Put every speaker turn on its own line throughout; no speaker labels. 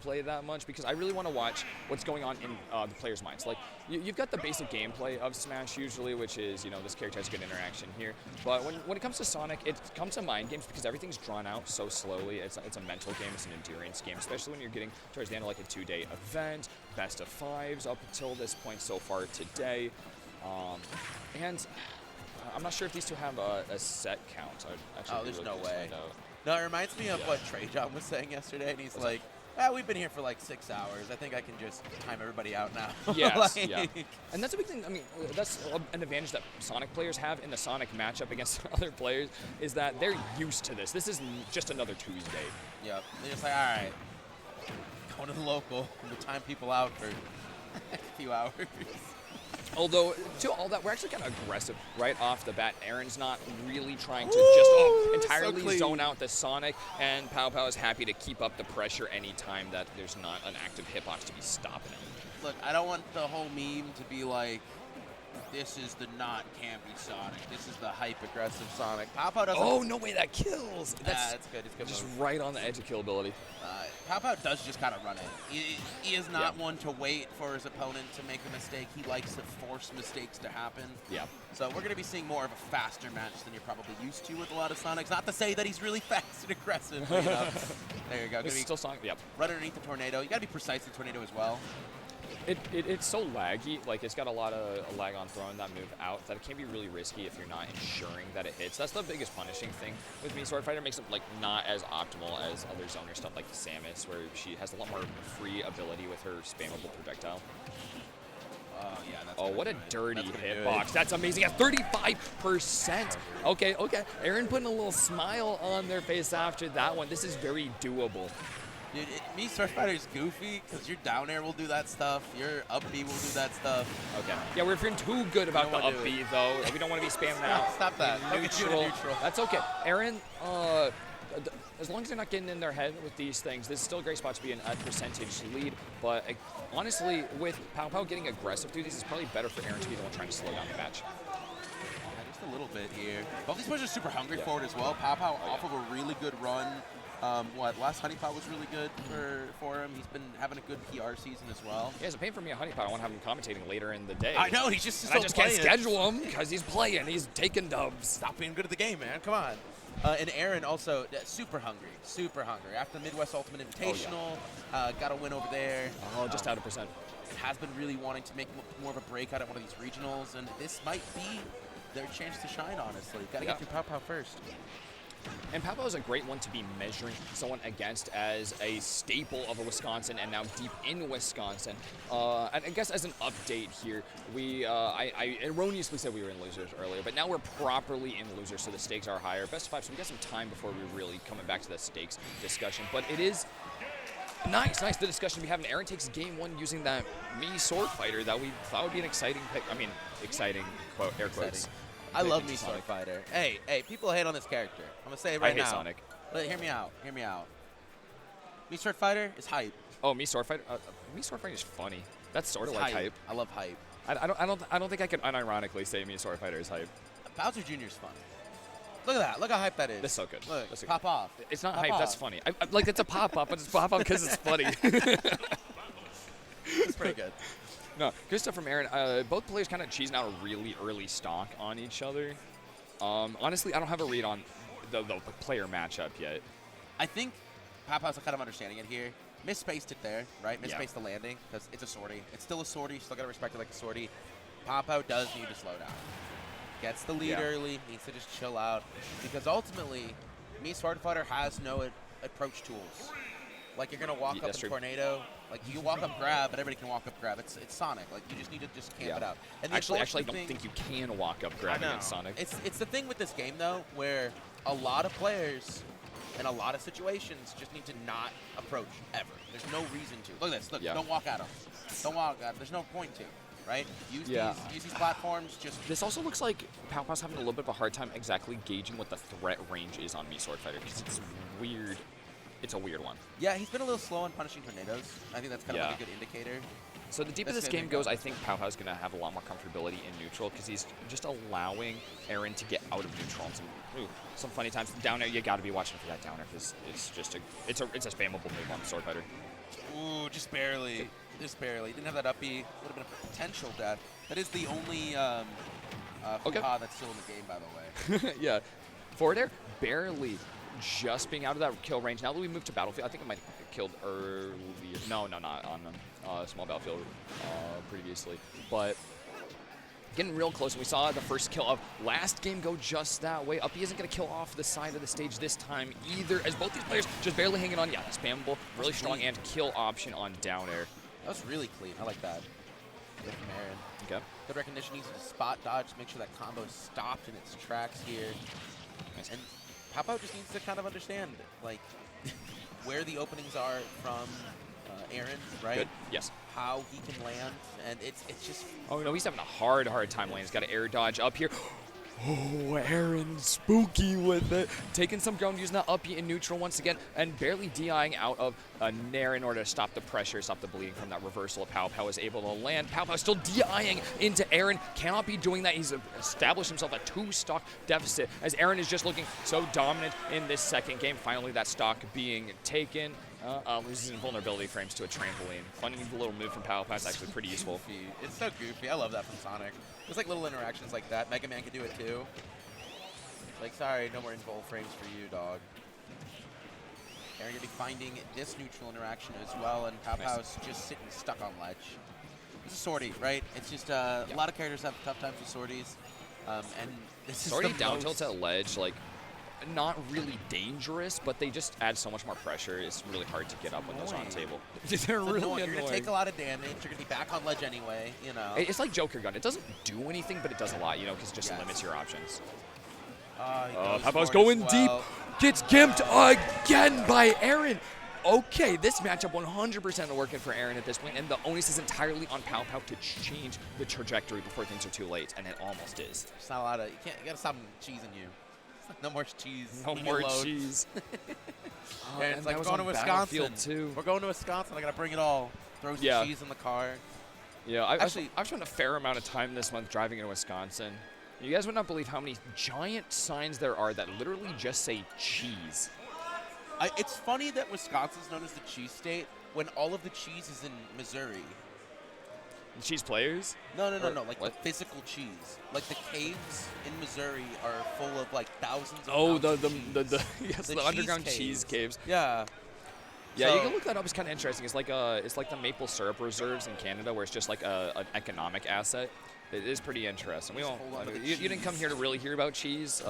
gameplay that much because I really want to watch what's going on in the players' minds. Like, you've got the basic gameplay of Smash usually, which is, you know, this character has good interaction here. But when it comes to Sonic, it comes to mind games because everything's drawn out so slowly. It's a mental game, it's an endurance game, especially when you're getting towards the end of like a 2-day event, best of 5s up until this point so far today. And I'm not sure if these two have a set count.
There's no way. No, it reminds me of what Trey John was saying yesterday, and he's like, we've been here for like 6 hours. I think I can just time everybody out now.
Yes, yeah. And that's a big thing. I mean, that's an advantage that Sonic players have in the Sonic matchup against other players, is that they're used to this. This is just another Tuesday.
Yep. They're just like, all right, going to the local, and we time people out for a few hours.
Although, to all that, we're actually kind of aggressive right off the bat. Erin's not really trying to just entirely zone out the Sonic, and PowPow is happy to keep up the pressure anytime that there's not an active hitbox to be stopping him.
Look, I don't want the whole meme to be like, this is the not campy Sonic. This is the hype aggressive Sonic. PowPow doesn't.
Oh, no way, that kills.
That's good. It's good.
Just right on the edge of killability.
PowPow does just kind of run it. He is not one to wait for his opponent to make a mistake. He likes to force mistakes to happen.
Yeah.
So we're going to be seeing more of a faster match than you're probably used to with a lot of Sonics. Not to say that he's really fast and aggressive. But, you know, there you go.
It's still Sonic. Yep.
Run underneath the tornado. You got to be precise in tornado as well.
It's so laggy, like it's got a lot of lag on throwing that move out that it can be really risky if you're not ensuring that it hits. That's the biggest punishing thing with me. Swordfighter makes it like not as optimal as other zoner stuff like Samus, where she has a lot more free ability with her spammable projectile.
Yeah, that's
what a dirty hitbox. That's amazing. At 35%. Okay. Erin putting a little smile on their face after that one. This is very doable.
Dude, me, Swordfighter is goofy because your down air will do that stuff. Your up B will do that stuff.
Okay. Yeah, we're feeling too good about the up B, though. We don't want to be spamming out.
Stop that.
Neutral. That's okay. Erin, as long as they're not getting in their head with these things, this is still a great spot to be in a percentage lead. But honestly, with PowPow getting aggressive through these, it's probably better for Erin to be the one trying to slow down the match.
Yeah, just a little bit here. Both these players are super hungry for it as well. PowPow off of a really good run. Last Honeypot was really good for him. He's been having a good PR season as well.
Yeah, it's a pain for me at Honeypot. I want to have him commentating later in the day.
I know, he's just
I just can't schedule him because he's playing. He's taking dubs.
Stop being good at the game, man. Come on. And Erin also super hungry. After the Midwest Ultimate Invitational, got a win over there.
Just out of percent.
Has been really wanting to make more of a breakout at one of these regionals, and this might be their chance to shine, honestly. Got to get through PowPow first.
And PowPow is a great one to be measuring someone against as a staple of a Wisconsin and now deep in Wisconsin. And I guess as an update here, I erroneously said we were in losers earlier, but now we're properly in losers, so the stakes are higher. Best of 5, so we got some time before we really coming back to the stakes discussion. But it is nice the discussion we have. And Erin takes game 1 using that me Swordfighter that we thought would be an exciting pick. I mean, exciting, air quotes.
I love me Swordfighter. Hey, people hate on this character. I'm going to say it right now.
I hate Sonic.
Hear me out. Me Swordfighter is hype.
Oh, me Swordfighter? Me Swordfighter is funny. That's sort of like hype.
I love hype.
I don't think I can unironically say me Swordfighter is hype.
Bowser Jr. is funny. Look at that. Look how hype that is.
That's so good.
Look,
that's
pop off.
It's not hype. That's funny. Like, it's a pop-up, but it's pop-up because it's funny.
It's pretty good.
No, good stuff from Erin. Both players kind of cheesing out a really early stock on each other. Honestly, I don't have a read on the player matchup yet.
I think PowPow's kind of understanding it here. Misspaced it there, right? Misspaced the landing because it's a sortie. It's still a sortie. You still got to respect it like a sortie. PowPow does need to slow down. Gets the lead early. Needs to just chill out because ultimately, me Swordfighter has no approach tools. Like, you're going to walk up in Tornado. Like, you walk up grab, but everybody can walk up grab. It's Sonic. Like, you just need to just camp it out. And
actually, I don't think you can walk up grab against Sonic.
It's the thing with this game, though, where a lot of players in a lot of situations just need to not approach ever. There's no reason to. Look at this. Look, don't walk at them. Don't walk at them. There's no point to, right? Use these platforms. This
also looks like PowPow's having a little bit of a hard time exactly gauging what the threat range is on me Swordfighter because it's weird. It's a weird one.
Yeah, he's been a little slow on punishing tornadoes. I think that's kind of like a good indicator.
So the deeper this game goes, I think PowPow's going to have a lot more comfortability in neutral because he's just allowing Erin to get out of neutral. And some funny times. Down air, you got to be watching for that down air because it's just it's a spammable move on Swordfighter.
just barely. Just barely. Didn't have that uppy. Would have been a potential death. That is the only hoo-ha that's still in the game, by the way.
Yeah. Forward air, barely just being out of that kill range. Now that we moved to battlefield, I think it might have killed earlier. No, not on small battlefield previously. But getting real close, and we saw the first kill of last game go just that way. Uppy isn't going to kill off the side of the stage this time either, as both these players just barely hanging on. Yeah, spammable, really strong and kill option on down air.
That was really clean. I like that. Good from Erin.
Okay.
Good recognition. Easy to spot dodge to make sure that combo is stopped in its tracks here.
Nice.
And PowPow just needs to kind of understand, like, where the openings are from Erin, right?
Good. Yes.
How he can land, and it's just.
Oh no, he's having a hard time landing. He's got to air dodge up here. Oh, Erin, spooky with it. Taking some ground, using that uppy in neutral once again, and barely DIing out of Nair in order to stop the pressure, stop the bleeding from that reversal of PowPow is able to land. PowPow still DIing into Erin. Cannot be doing that. He's established himself a 2-stock deficit as Erin is just looking so dominant in this second game. Finally, that stock being taken. Loses invulnerability frames to a trampoline. Funny little move from PowPow. It's actually pretty useful.
It's so goofy. I love that from Sonic. There's like little interactions like that. Mega Man can do it too. Like, sorry, no more invul frames for you, dog. Erin gonna be finding this neutral interaction as well, and PowPow's just sitting stuck on ledge. It's a sortie, right? It's just a lot of characters have tough times with sorties, and this is
sortie down tilt at ledge, like, not really dangerous, but they just add so much more pressure. It's really hard to get up when those are on table. They're really annoying.
You're going to take a lot of damage. You're going to be back on ledge anyway, you know.
It's like Joker Gun. It doesn't do anything, but it does a lot, you know, because it just limits your options. PowPow's going deep. Gets gimped again by Erin. Okay, this matchup 100% working for Erin at this point, and the onus is entirely on PowPow to change the trajectory before things are too late, and it almost is.
There's not a lot of, you gotta stop cheesing you. No more cheese.
No more cheese.
And it's like, we're going to Wisconsin.
Too.
We're going to Wisconsin. I gotta bring it all. Throw some cheese in the car.
Yeah, I've spent a fair amount of time this month driving in Wisconsin. You guys would not believe how many giant signs there are that literally just say cheese.
It's funny that Wisconsin's known as the cheese state when all of the cheese is in Missouri.
The cheese players?
No. Like what? The physical cheese. Like the caves in Missouri are full of like thousands of
the underground cheese caves.
Yeah.
Yeah, so, you can look that up. It's kind of interesting. It's like the maple syrup reserves in Canada, where it's just like an economic asset. It is pretty interesting. You didn't come here to really hear about cheese,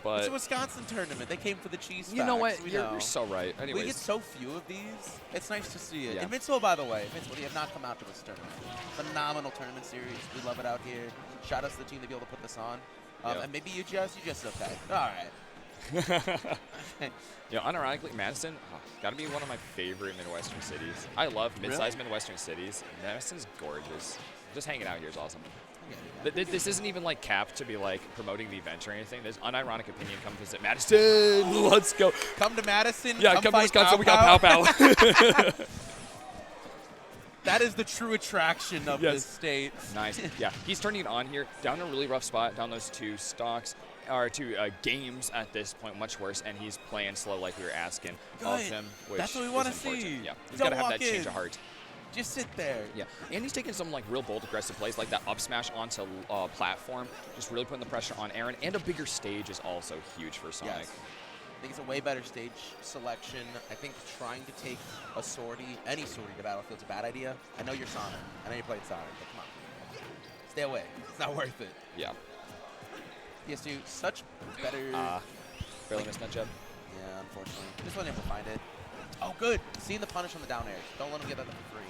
but
it's a Wisconsin tournament. They came for the cheese.
You know what? You're so right. Anyways,
we get so few of these. It's nice to see it. Yeah. Invincible, by the way, they have not come out to this tournament. Phenomenal tournament series. We love it out here. Shout out to the team to be able to put this on. And maybe UGS is okay. All right.
Unironically, Madison, got to be one of my favorite Midwestern cities. I love mid-sized Midwestern cities. Madison's gorgeous. Just hanging out here is awesome. This isn't even like capped to be like promoting the event or anything. There's unironic opinion. Come visit Madison. Let's go.
Come to Madison.
Yeah, come to Wisconsin. We got PowPow.
That is the true attraction of this state.
Nice. Yeah, he's turning it on here. Down a really rough spot. Down those two stocks. Or two games at this point, much worse, and he's playing slow like we were asking of him.
That's what we want to see.
Yeah, he's got to have that change of heart.
Just sit there.
Yeah, and he's taking some like real bold, aggressive plays, like that up smash onto platform, just really putting the pressure on Erin. And a bigger stage is also huge for Sonic.
Yes. I think it's a way better stage selection. I think trying to take a sortie, any sortie to Battlefield's a bad idea. I know you're Sonic. I know you played Sonic, but come on. Stay away. It's not worth it.
Yeah.
PS2, such better...
barely missed that jump.
Yeah, unfortunately. Just wasn't able to find it. Oh, good. Seeing the punish on the down airs. Don't let him get that for free.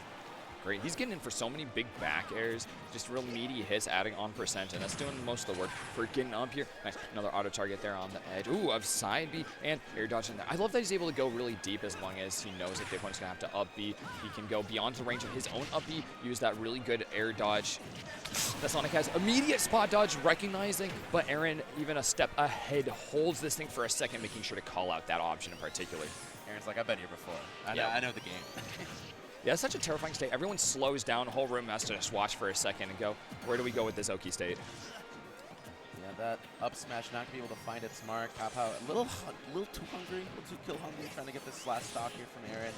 Great. He's getting in for so many big back airs, just real meaty hits, adding on percent, and that's doing most of the work for getting up here. Nice. Another auto target there on the edge. Ooh, of side B and air dodge in there. I love that he's able to go really deep as long as he knows that the opponent's going to have to up B. He can go beyond the range of his own up B, use that really good air dodge. The Sonic has immediate spot dodge, recognizing, but Erin, even a step ahead, holds this thing for a second, making sure to call out that option in particular.
Erin's like, I've been here before. I know the game.
Yeah, it's such a terrifying state. Everyone slows down. The whole room has to just watch for a second and go, where do we go with this Oki state?
Yeah, that up smash not going to be able to find its mark. PowPow a little too hungry, a little too kill hungry, trying to get this last stock here from Erin.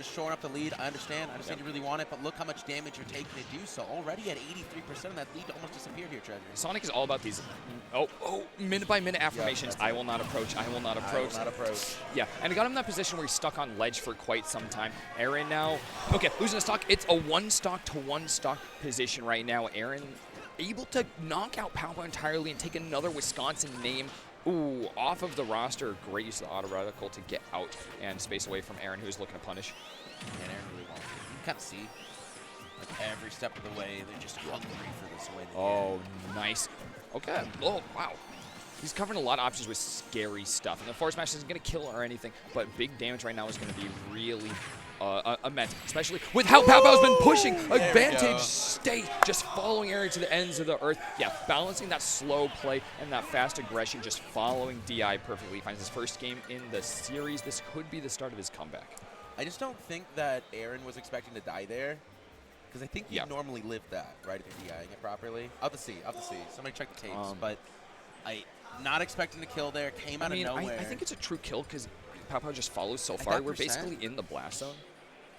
just shoring up the lead. I understand you really want it, but look how much damage you're taking to do so. Already at 83%, of that lead almost disappeared here, Treasure.
Sonic is all about these, minute-by-minute affirmations. I will not approach. I will not approach.
I will not approach.
Yeah, and it got him in that position where he's stuck on ledge for quite some time. Erin now, okay, losing a stock. It's a one-stock to one-stock position right now. Erin able to knock out PowPow entirely and take another Wisconsin name off of the roster. Great use of the auto reticle to get out and space away from Erin, who's looking to punish.
And Erin really wants it. You can kind of see, like, every step of the way, they're just hungry for this win.
Oh, nice. Okay. Oh, wow. He's covering a lot of options with scary stuff. And the force smash isn't going to kill or anything, but big damage right now is going to be really immense, especially with how PowPow's been pushing. Advantage state, just following Erin to the ends of the earth. Yeah, balancing that slow play and that fast aggression, just following DI perfectly. He finds his first game in the series. This could be the start of his comeback.
I just don't think that Erin was expecting to die there, because I think you normally live that, right, if you're DIing it properly. I'll have to see. Somebody check the tapes, but not expecting to kill there, came out of nowhere.
I think it's a true kill because PowPow just follows so far. We're basically in the blast zone.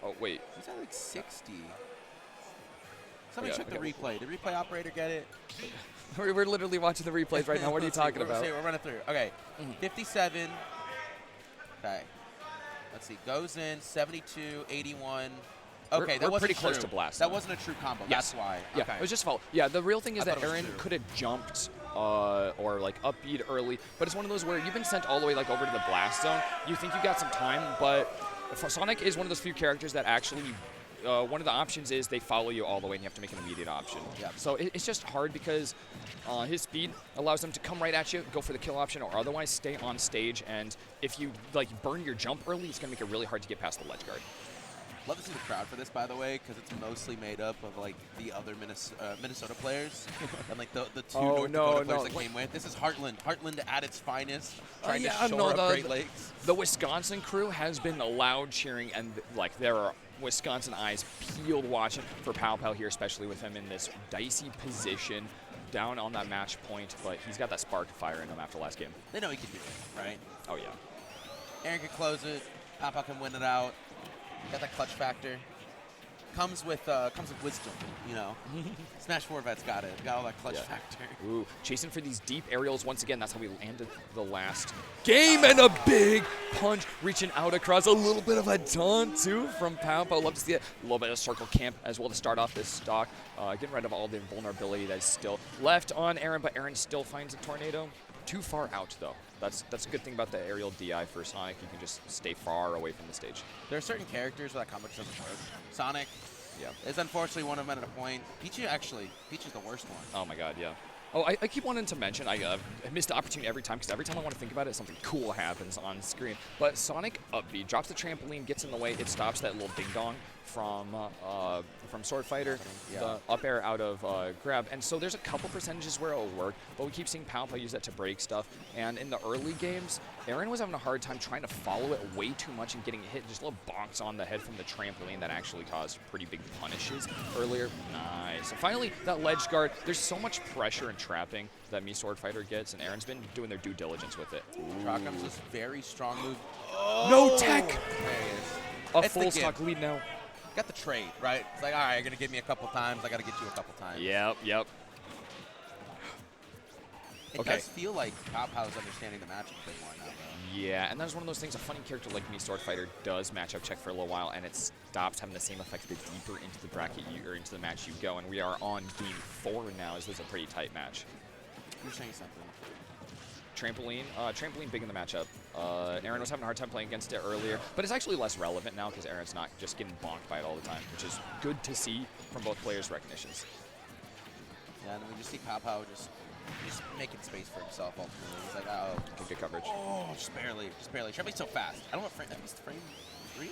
Oh, wait.
He's at like 60. Somebody check the replay. Did replay operator get it?
We're literally watching the replays right now. What are you talking about?
We're running through. Okay. 57. Okay. Let's see. Goes in 72, 81. Okay, that wasn't
pretty close to blast.
That wasn't a true combo.
Yes.
That's why.
Yeah,
okay.
it was just follow. Yeah, the real thing is that Erin could have jumped or like upbeat early, but it's one of those where you've been sent all the way like over to the blast zone. You think you got some time, but Sonic is one of those few characters that actually one of the options is they follow you all the way and you have to make an immediate option.
Yep.
So it's just hard because his speed allows him to come right at you, go for the kill option, or otherwise stay on stage. And if you like burn your jump early, it's going to make it really hard to get past the ledge guard.
Love to see the crowd for this, by the way, because it's mostly made up of like the other Minnesota players and like the two North Dakota players that came with. This is Heartland. Heartland at its finest, trying to shore up Great Lakes.
The Wisconsin crew has been loud cheering, and like there are Wisconsin eyes peeled watching for PowPow here, especially with him in this dicey position down on that match point. But he's got that spark fire in him after last game.
They know he can do it, right?
Oh yeah.
Erin can close it. PowPow can win it out. Got that clutch factor. Comes with wisdom, you know. Smash 4 Vet's got it. Got all that clutch factor.
Ooh, chasing for these deep aerials once again. That's how we landed the last game. And a big punch reaching out across. A little bit of a taunt, too, from PowPow. Love to see it. A little bit of circle camp as well to start off this stock. Getting rid of all the vulnerability that's still left on Erin, but Erin still finds a tornado. Too far out, though. That's a good thing about the aerial DI for Sonic. You can just stay far away from the stage.
There are certain characters where that combo just doesn't work. Sonic is unfortunately one of them at a point. Peach is the worst one.
Oh my god, yeah. Oh, I keep wanting to mention, I missed the opportunity every time, because every time I want to think about it, something cool happens on screen. But Sonic upbeat, drops the trampoline, gets in the way, it stops that little ding-dong from Swordfighter, the up air out of grab. And so there's a couple percentages where it'll work, but we keep seeing PowPow use that to break stuff. And in the early games, Erin was having a hard time trying to follow it way too much and getting hit just little bonks on the head from the trampoline that actually caused pretty big punishes earlier. Nice. So finally, that ledge guard, there's so much pressure and trapping that Swordfighter gets, and Erin's been doing their due diligence with it.
Trockum's this very strong move.
No tech!
There he is.
A full stock lead now.
Got the trade, right? It's like, all right, you're going to give me a couple times. I got to get you a couple times.
Yep.
It does feel like PowPow's understanding the matchup a bit more now, though.
Yeah, and that's one of those things, a funny character like Swordfighter does matchup check for a little while, and it stops having the same effect the deeper into the bracket or into the match you go, and we are on game 4 now, as this is a pretty tight match.
You're saying something.
Trampoline big in the matchup. Erin was having a hard time playing against it earlier, but it's actually less relevant now because Erin's not just getting bonked by it all the time, which is good to see from both players' recognitions.
Yeah, and we just see PowPow just making space for himself ultimately. He's like, oh.
Good coverage.
Oh, just barely. Trampoline's so fast. I don't know frame. Is frame 3?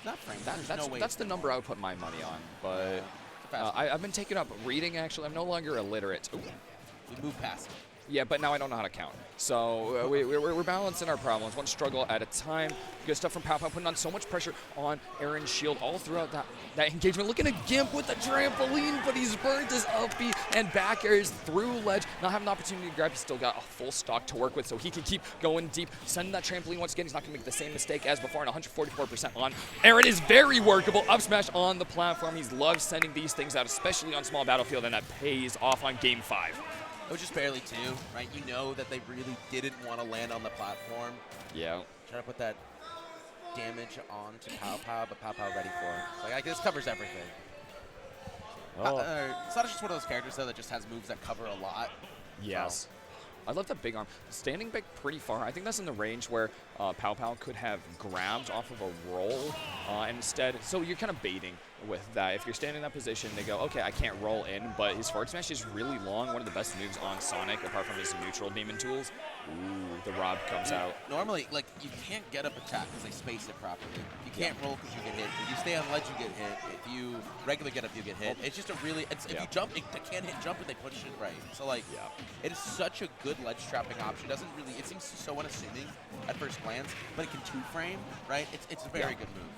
Not frame.
That's the number I would put my money on, but I've been taking up reading, actually. I'm no longer illiterate. Ooh.
We move past it.
Yeah, but now I don't know how to count. So we're balancing our problems, one struggle at a time. Good stuff from PowPow, putting on so much pressure on Erin's shield all throughout that engagement. Looking at Gimp with the trampoline, but he's burnt his up B and back airs through ledge. Not having the opportunity to grab, he's still got a full stock to work with, so he can keep going deep, sending that trampoline once again. He's not going to make the same mistake as before, and 144% on. Erin is very workable. Up smash on the platform. He's loved sending these things out, especially on small battlefield, and that pays off on game 5.
It was just barely 2, right? You know that they really didn't want to land on the platform.
Yeah.
Trying to put that damage onto PowPow, but PowPow ready for it. Like, this covers everything.
Oh.
Sonic's just one of those characters, though, that just has moves that cover a lot.
Yes. I love that big arm. Standing back pretty far. I think that's in the range where PowPow could have grabbed off of a roll and instead. So you're kind of baiting with that. If you're standing in that position, they go, okay, I can't roll in, but his forward smash is really long. One of the best moves on Sonic, apart from his neutral demon tools. Ooh, the Rob comes out.
Normally, like, you can't get up attack because they space it properly. You can't roll because you get hit. If you stay on ledge, you get hit. If you regular get up, you get hit. It's just a really, if you jump, they can't hit jump and they push it right. So, like, it is such a good ledge trapping option. Doesn't really, it seems so unassuming at first glance, but it can 2-frame, right? It's a very good move.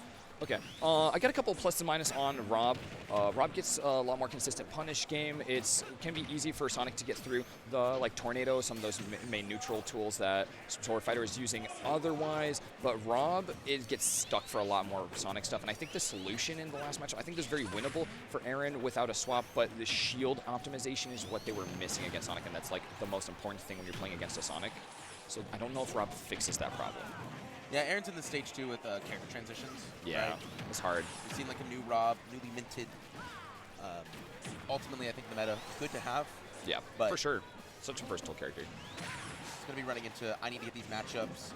Okay, I got a couple plus and minus on Rob. Rob gets a lot more consistent punish game. It can be easy for Sonic to get through the Tornado, some of those main neutral tools that Swordfighter is using otherwise. But Rob, it gets stuck for a lot more Sonic stuff. And I think the solution in the last match, I think this is very winnable for Erin without a swap, but the shield optimization is what they were missing against Sonic, and that's like the most important thing when you're playing against a Sonic. So I don't know if Rob fixes that problem.
Yeah, Erin's in the stage 2 with character transitions.
Yeah, right? It's hard.
We've seen like a new Rob, newly minted. Ultimately, I think the meta is good to have.
Yeah, but for sure. Such a versatile character.
It's going to be running into, I need to get these matchups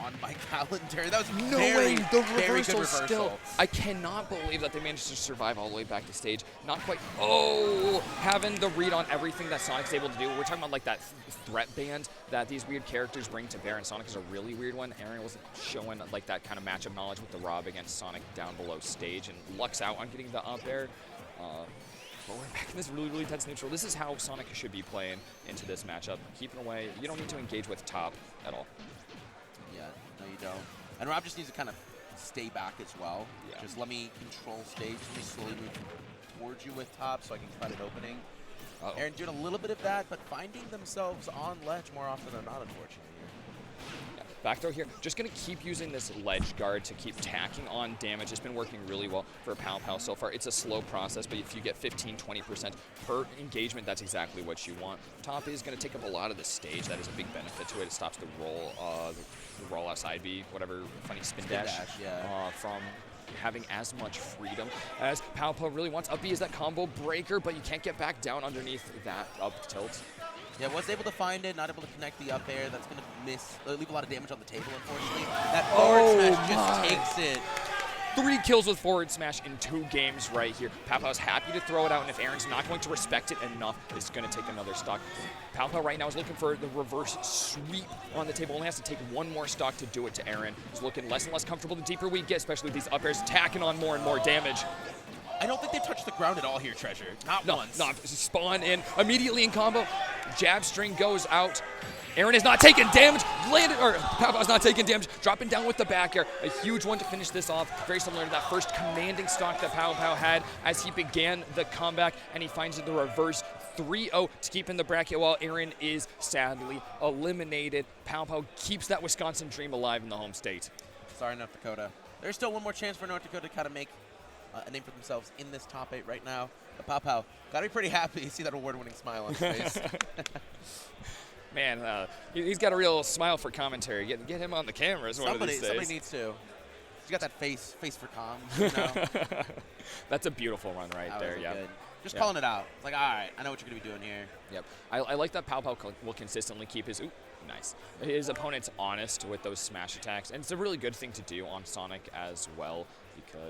on my calendar. That was
no way. The
very good reversal.
Still. I cannot believe that they managed to survive all the way back to stage. Not quite. Oh, having the read on everything that Sonic's able to do. We're talking about like that threat band that these weird characters bring to bear, and Sonic is a really weird one. Erin wasn't showing like that kind of matchup knowledge with the Rob against Sonic down below stage, and lucks out on getting the up air. But we're back in this really, really tense neutral. This is how Sonic should be playing into this matchup. Keeping away. You don't need to engage with top at all.
Yeah, no you don't. And Rob just needs to kind of stay back as well. Yeah. Just let me control stage, let me slowly move towards you with top so I can find an opening. Erin doing a little bit of that, but finding themselves on ledge more often than not, unfortunately.
Back throw here, just going to keep using this ledge guard to keep tacking on damage. It's been working really well for PowPow so far. It's a slow process, but if you get 15-20% per engagement, that's exactly what you want. Top is going to take up a lot of the stage. That is a big benefit to it. It stops the roll outside B, whatever funny spin dash from having as much freedom as PowPow really wants. Up B is that combo breaker, but you can't get back down underneath that up tilt.
Yeah, was able to find it, not able to connect the up air. That's going to leave a lot of damage on the table, unfortunately. That forward smash just takes it.
3 kills with forward smash in 2 games right here. PowPow's happy to throw it out, and if Erin's not going to respect it enough, it's going to take another stock. PowPow right now is looking for the reverse sweep on the table. Only has to take 1 more stock to do it to Erin. He's looking less and less comfortable the deeper we get, especially with these up airs tacking on more and more damage.
I don't think they touched the ground at all here, Treasure. Not once.
No, spawn in immediately in combo. Jab string goes out. Erin is not taking damage. PowPow's not taking damage. Dropping down with the back air. A huge one to finish this off. Very similar to that first commanding stock that PowPow had as he began the comeback, and he finds the reverse 3-0 to keep in the bracket while Erin is sadly eliminated. PowPow keeps that Wisconsin dream alive in the home state.
Sorry, North Dakota. There's still one more chance for North Dakota to kind of make a name for themselves in this top 8 right now. But PowPow, gotta be pretty happy to see that award-winning smile on his face.
Man, he's got a real smile for commentary. Get him on the cameras one of these days.
Somebody needs to. He's got that face for comms. You know?
That's a beautiful run right there. Yeah.
Just calling it out. It's like, all right, I know what you're gonna be doing here.
Yep. I like that PowPow will consistently keep his his opponents honest with those smash attacks, and it's a really good thing to do on Sonic as well because.